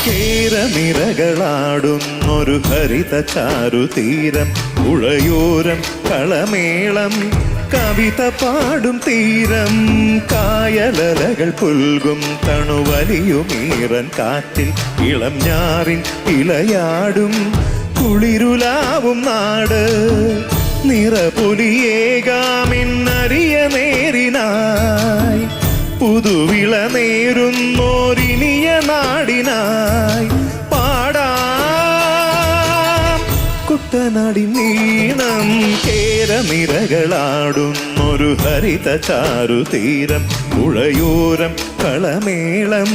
കേരനിരകളാടുന്നൊരു ഹരിത ചാരുതീരം, പുഴയോരം കളമേളം കവിത പാടും തീരം, കായലലകൾ പുൽകും തണുവലിയുമീറൻ കാറ്റിൽ ഇളം ഞാറിൻ ഇലയാടും കുളിരുലാവും നാട്. നിറപൊലിയേകാമെന്നറിയ നേരിനായി പുതുവിള നേരുന്നോരിനിയ നാടിനായി പാടാം കുട്ടനാടിൻ നീണം. കേരനിരകളാടുന്നൊരു ഹരിത ചാരുതീരം, പുഴയോരം കളമേളം